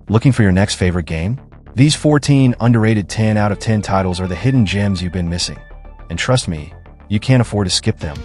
Looking for your next favorite game? These 14 underrated 10 out of 10 titles are the hidden gems you've been missing. And trust me, you can't afford to skip them.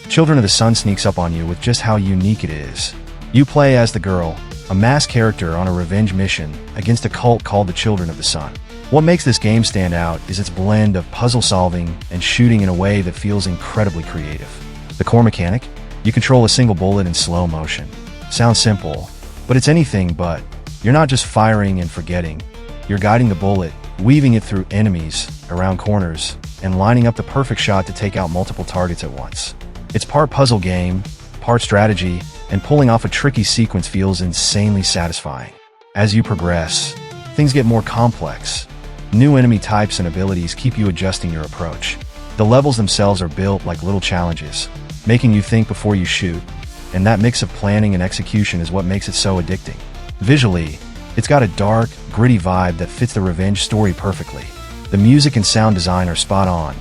Children of the Sun sneaks up on you with just how unique it is. You play as the girl, a masked character on a revenge mission against a cult called the Children of the Sun. What makes this game stand out is its blend of puzzle solving and shooting in a way that feels incredibly creative. The core mechanic? You control a single bullet in slow motion. Sounds simple, but it's anything but. You're not just firing and forgetting. You're guiding the bullet, weaving it through enemies, around corners, and lining up the perfect shot to take out multiple targets at once. It's part puzzle game, part strategy, and pulling off a tricky sequence feels insanely satisfying. As you progress, things get more complex. New enemy types and abilities keep you adjusting your approach. The levels themselves are built like little challenges, making you think before you shoot, and that mix of planning and execution is what makes it so addicting. Visually, it's got a dark, gritty vibe that fits the revenge story perfectly. The music and sound design are spot on,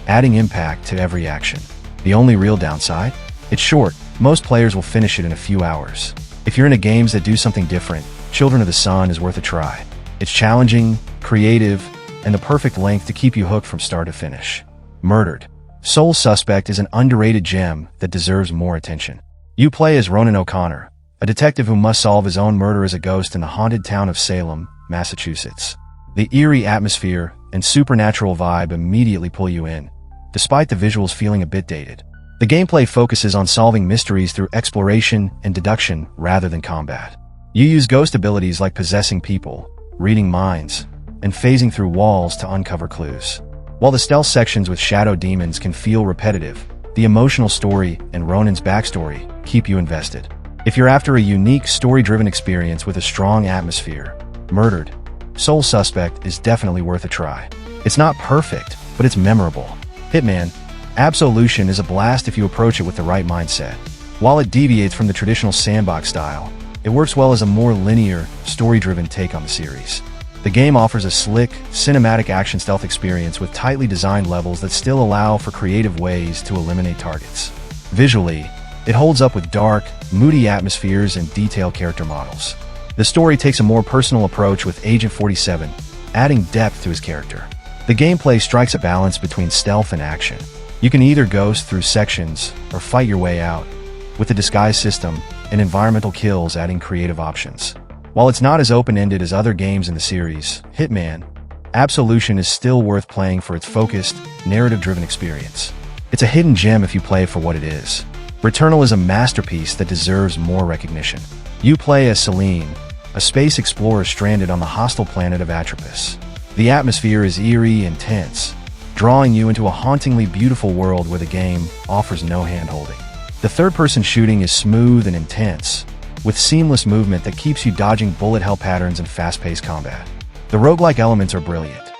adding impact to every action. The only real downside? It's short. Most players will finish it in a few hours. If you're into games that do something different, Children of the Sun is worth a try. It's challenging, creative, and the perfect length to keep you hooked from start to finish. Murdered. Sole Suspect is an underrated gem that deserves more attention. You play as Ronan O'Connor, a detective who must solve his own murder as a ghost in the haunted town of Salem, Massachusetts. The eerie atmosphere and supernatural vibe immediately pull you in, despite the visuals feeling a bit dated. The gameplay focuses on solving mysteries through exploration and deduction rather than combat. You use ghost abilities like possessing people, reading minds, and phasing through walls to uncover clues. While the stealth sections with shadow demons can feel repetitive, the emotional story and Ronan's backstory keep you invested. If you're after a unique, story-driven experience with a strong atmosphere, Murdered, Sole Suspect is definitely worth a try. It's not perfect, but it's memorable. Hitman, Absolution is a blast if you approach it with the right mindset. While it deviates from the traditional sandbox style, it works well as a more linear, story-driven take on the series. The game offers a slick, cinematic action stealth experience with tightly designed levels that still allow for creative ways to eliminate targets. Visually, it holds up with dark, moody atmospheres and detailed character models. The story takes a more personal approach with Agent 47, adding depth to his character. The gameplay strikes a balance between stealth and action. You can either ghost through sections or fight your way out, with the disguise system and environmental kills adding creative options. While it's not as open-ended as other games in the series, Hitman, Absolution is still worth playing for its focused, narrative-driven experience. It's a hidden gem if you play for what it is. Returnal is a masterpiece that deserves more recognition. You play as Selene, a space explorer stranded on the hostile planet of Atropos. The atmosphere is eerie and tense, drawing you into a hauntingly beautiful world where the game offers no hand-holding. The third-person shooting is smooth and intense, with seamless movement that keeps you dodging bullet hell patterns and fast-paced combat. The roguelike elements are brilliant.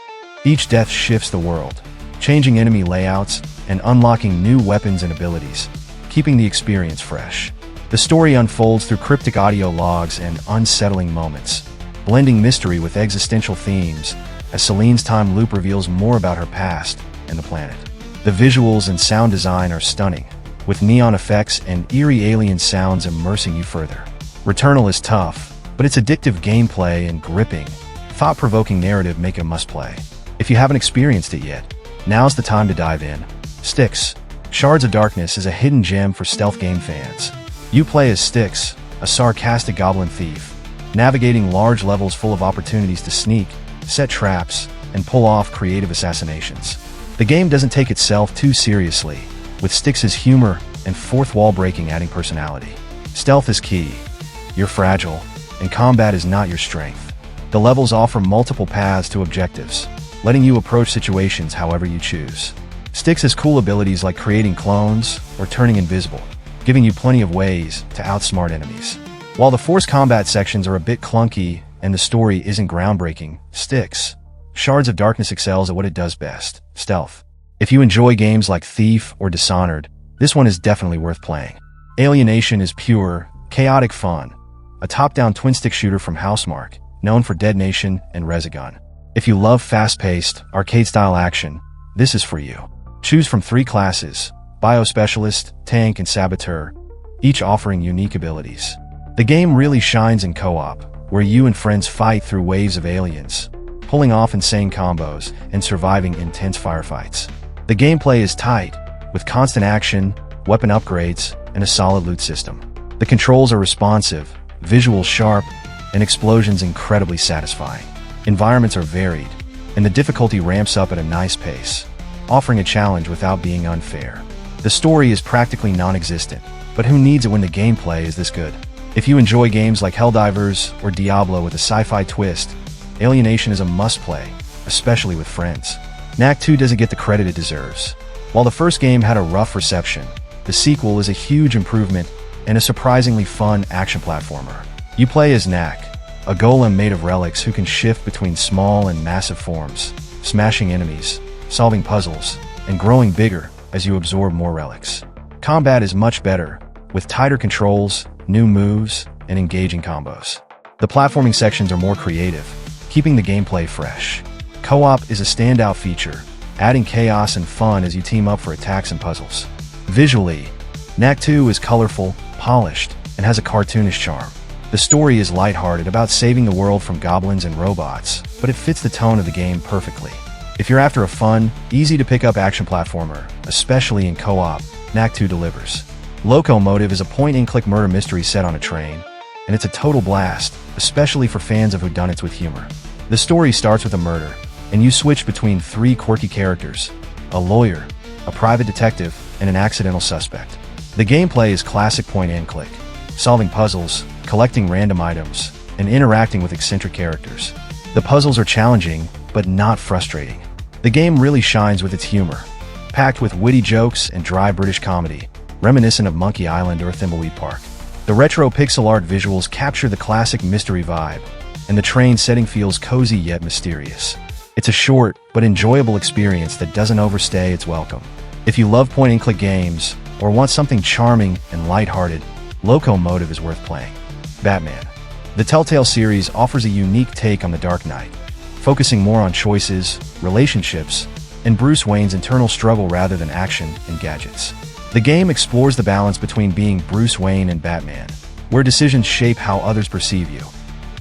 Each death shifts the world, changing enemy layouts and unlocking new weapons and abilities, keeping the experience fresh. The story unfolds through cryptic audio logs and unsettling moments, blending mystery with existential themes as Selene's time loop reveals more about her past and the planet. The visuals and sound design are stunning, with neon effects and eerie alien sounds immersing you further. Returnal is tough, but its addictive gameplay and gripping, thought-provoking narrative make it a must-play. If you haven't experienced it yet, now's the time to dive in. Styx, Shards of Darkness is a hidden gem for stealth game fans. You play as Styx, a sarcastic goblin thief, navigating large levels full of opportunities to sneak, set traps, and pull off creative assassinations. The game doesn't take itself too seriously, with Styx's humor and fourth-wall breaking adding personality. Stealth is key. You're fragile, and combat is not your strength. The levels offer multiple paths to objectives, letting you approach situations however you choose. Styx has cool abilities like creating clones or turning invisible, giving you plenty of ways to outsmart enemies. While the forced combat sections are a bit clunky and the story isn't groundbreaking, Styx, Shards of Darkness excels at what it does best, stealth. If you enjoy games like Thief or Dishonored, this one is definitely worth playing. Alienation is pure, chaotic fun, a top-down twin-stick shooter from Housemarque, known for Dead Nation and Resogun. If you love fast-paced, arcade-style action, this is for you. Choose from 3 classes, Biospecialist, Tank, and Saboteur, each offering unique abilities. The game really shines in co-op, where you and friends fight through waves of aliens, pulling off insane combos and surviving intense firefights. The gameplay is tight, with constant action, weapon upgrades, and a solid loot system. The controls are responsive, visuals sharp, and explosions incredibly satisfying. Environments are varied, and the difficulty ramps up at a nice pace, offering a challenge without being unfair. The story is practically non-existent, but who needs it when the gameplay is this good? If you enjoy games like Helldivers or Diablo with a sci-fi twist, Alienation is a must-play, especially with friends. Knack 2 doesn't get the credit it deserves. While the first game had a rough reception, the sequel is a huge improvement and a surprisingly fun action platformer. You play as Knack, a golem made of relics who can shift between small and massive forms, smashing enemies, solving puzzles, and growing bigger as you absorb more relics. Combat is much better, with tighter controls, new moves, and engaging combos. The platforming sections are more creative, keeping the gameplay fresh. Co-op is a standout feature, adding chaos and fun as you team up for attacks and puzzles. Visually, Knack 2 is colorful, polished, and has a cartoonish charm. The story is lighthearted about saving the world from goblins and robots, but it fits the tone of the game perfectly. If you're after a fun, easy-to-pick-up action platformer, especially in co-op, Knack 2 delivers. Loco Motive is a point-and-click murder mystery set on a train, and it's a total blast, especially for fans of whodunits with humor. The story starts with a murder, and you switch between three quirky characters: a lawyer, a private detective, and an accidental suspect. The gameplay is classic point-and-click, solving puzzles, collecting random items, and interacting with eccentric characters. The puzzles are challenging, but not frustrating. The game really shines with its humor, packed with witty jokes and dry British comedy, reminiscent of Monkey Island or Thimbleweed Park. The retro pixel art visuals capture the classic mystery vibe, and the train setting feels cozy yet mysterious. It's a short, but enjoyable experience that doesn't overstay its welcome. If you love point-and-click games, or want something charming and lighthearted, Loco Motive is worth playing. Batman. The Telltale series offers a unique take on the Dark Knight, focusing more on choices, relationships, and Bruce Wayne's internal struggle rather than action and gadgets. The game explores the balance between being Bruce Wayne and Batman, where decisions shape how others perceive you,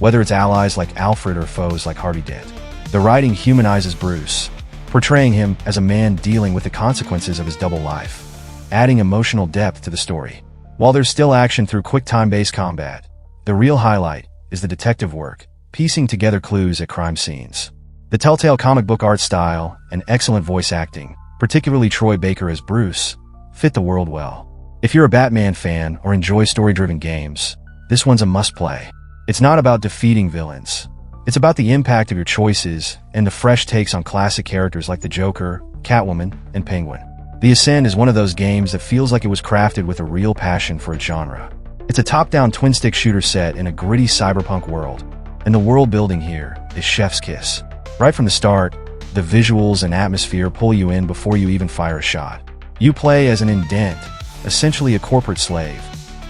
whether it's allies like Alfred or foes like Harvey Dent. The writing humanizes Bruce, portraying him as a man dealing with the consequences of his double life, adding emotional depth to the story. While there's still action through quick time-based combat, the real highlight is the detective work, piecing together clues at crime scenes. The Telltale comic book art style and excellent voice acting, particularly Troy Baker as Bruce, fit the world well. If you're a Batman fan or enjoy story-driven games, this one's a must-play. It's not about defeating villains. It's about the impact of your choices and the fresh takes on classic characters like the Joker, Catwoman, and Penguin. The Ascent is one of those games that feels like it was crafted with a real passion for its genre. It's a top-down twin-stick shooter set in a gritty cyberpunk world, and the world building here is chef's kiss. Right from the start, the visuals and atmosphere pull you in before you even fire a shot. You play as an indent, essentially a corporate slave,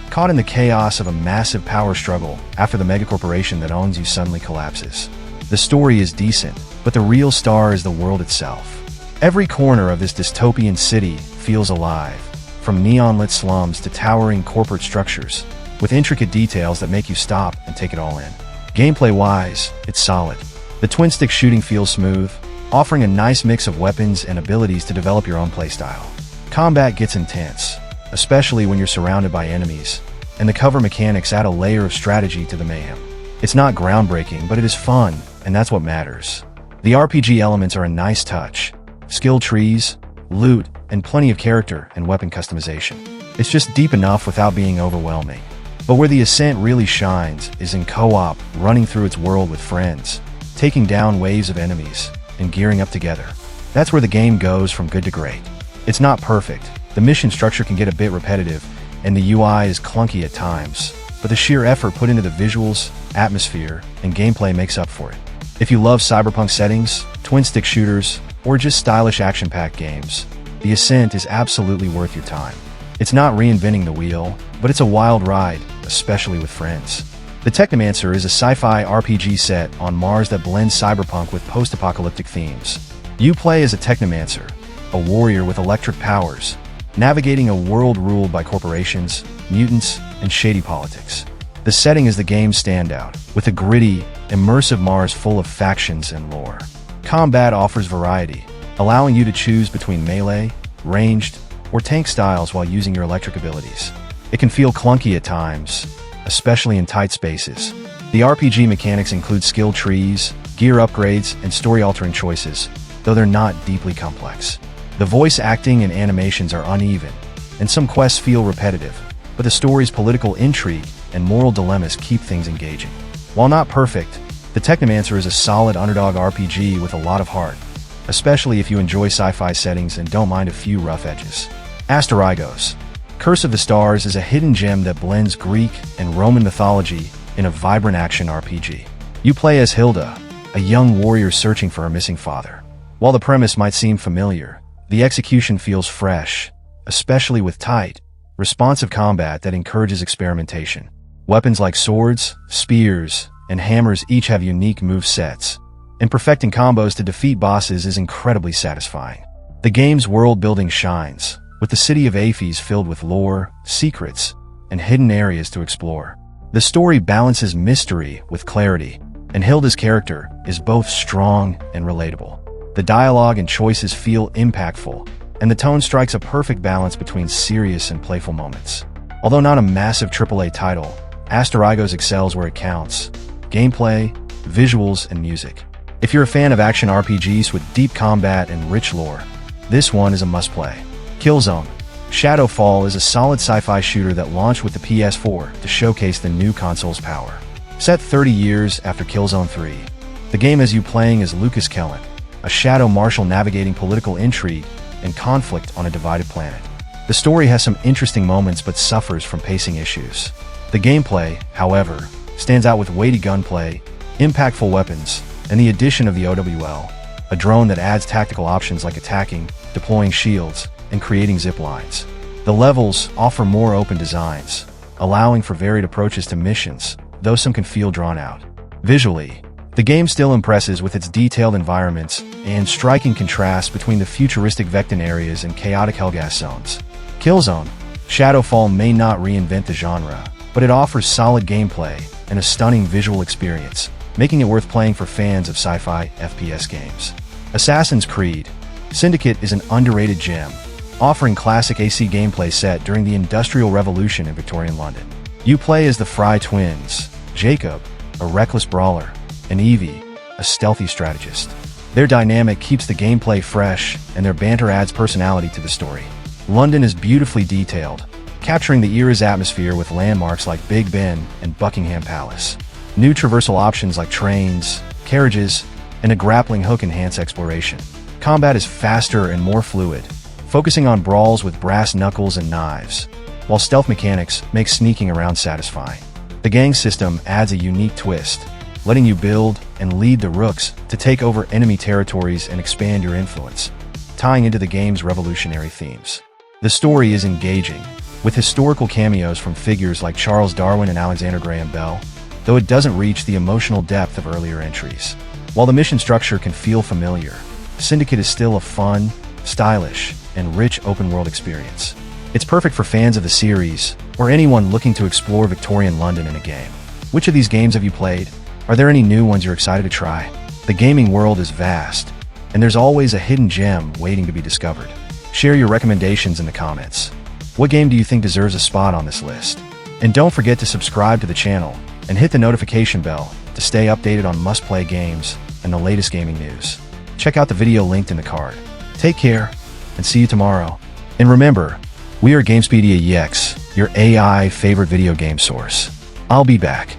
caught in the chaos of a massive power struggle after the megacorporation that owns you suddenly collapses. The story is decent, but the real star is the world itself. Every corner of this dystopian city feels alive, from neon-lit slums to towering corporate structures, with intricate details that make you stop and take it all in. Gameplay-wise, it's solid. The twin-stick shooting feels smooth, offering a nice mix of weapons and abilities to develop your own playstyle. Combat gets intense, especially when you're surrounded by enemies, and the cover mechanics add a layer of strategy to the mayhem. It's not groundbreaking, but it is fun, and that's what matters. The RPG elements are a nice touch. Skill trees, loot, and plenty of character and weapon customization. It's just deep enough without being overwhelming. But where the Ascent really shines is in co-op, running through its world with friends, taking down waves of enemies, and gearing up together. That's where the game goes from good to great. It's not perfect, the mission structure can get a bit repetitive, and the UI is clunky at times, but the sheer effort put into the visuals, atmosphere, and gameplay makes up for it. If you love cyberpunk settings, twin-stick shooters, or just stylish action-packed games, the Ascent is absolutely worth your time. It's not reinventing the wheel, but it's a wild ride, especially with friends. The Technomancer is a sci-fi RPG set on Mars that blends cyberpunk with post-apocalyptic themes. You play as a Technomancer, a warrior with electric powers, navigating a world ruled by corporations, mutants, and shady politics. The setting is the game's standout, with a gritty, immersive Mars full of factions and lore. Combat offers variety, allowing you to choose between melee, ranged, or tank styles while using your electric abilities. It can feel clunky at times, especially in tight spaces. The RPG mechanics include skill trees, gear upgrades, and story-altering choices, though they're not deeply complex. The voice acting and animations are uneven, and some quests feel repetitive, but the story's political intrigue and moral dilemmas keep things engaging. While not perfect, the Technomancer is a solid underdog RPG with a lot of heart, especially if you enjoy sci-fi settings and don't mind a few rough edges. Asterigos, Curse of the Stars is a hidden gem that blends Greek and Roman mythology in a vibrant action RPG. You play as Hilda, a young warrior searching for her missing father. While the premise might seem familiar, the execution feels fresh, especially with tight, responsive combat that encourages experimentation. Weapons like swords, spears, and hammers each have unique move sets, and perfecting combos to defeat bosses is incredibly satisfying. The game's world-building shines, with the city of Aphes filled with lore, secrets, and hidden areas to explore. The story balances mystery with clarity, and Hilda's character is both strong and relatable. The dialogue and choices feel impactful, and the tone strikes a perfect balance between serious and playful moments. Although not a massive AAA title, Asterigos excels where it counts: gameplay, visuals, and music. If you're a fan of action RPGs with deep combat and rich lore, this one is a must-play. Killzone: Shadowfall is a solid sci-fi shooter that launched with the PS4 to showcase the new console's power. Set 30 years after Killzone 3, the game has you playing as Lucas Kellen, a shadow marshal navigating political intrigue and conflict on a divided planet. The story has some interesting moments but suffers from pacing issues. The gameplay, however, stands out with weighty gunplay, impactful weapons, and the addition of the OWL, a drone that adds tactical options like attacking, deploying shields, and creating zip lines. The levels offer more open designs, allowing for varied approaches to missions, though some can feel drawn out. Visually, the game still impresses with its detailed environments and striking contrast between the futuristic Vecton areas and chaotic Helghast zones. Killzone: Shadowfall may not reinvent the genre, but it offers solid gameplay and a stunning visual experience, making it worth playing for fans of sci-fi FPS games. Assassin's Creed: Syndicate is an underrated gem, offering classic AC gameplay set during the Industrial Revolution in Victorian London. You play as the Fry twins, Jacob, a reckless brawler, and Evie, a stealthy strategist. Their dynamic keeps the gameplay fresh, and their banter adds personality to the story. London is beautifully detailed, capturing the era's atmosphere with landmarks like Big Ben and Buckingham Palace. New traversal options like trains, carriages, and a grappling hook enhance exploration. Combat is faster and more fluid, focusing on brawls with brass knuckles and knives, while stealth mechanics make sneaking around satisfying. The gang system adds a unique twist, letting you build and lead the rooks to take over enemy territories and expand your influence, tying into the game's revolutionary themes. The story is engaging, with historical cameos from figures like Charles Darwin and Alexander Graham Bell, though it doesn't reach the emotional depth of earlier entries. While the mission structure can feel familiar, Syndicate is still a fun, stylish, and rich open-world experience. It's perfect for fans of the series, or anyone looking to explore Victorian London in a game. Which of these games have you played? Are there any new ones you're excited to try? The gaming world is vast, and there's always a hidden gem waiting to be discovered. Share your recommendations in the comments. What game do you think deserves a spot on this list? And don't forget to subscribe to the channel and hit the notification bell to stay updated on must-play games and the latest gaming news. Check out the video linked in the card. Take care, and see you tomorrow. And remember, we are Gamespedia EX, your AI favorite video game source. I'll be back.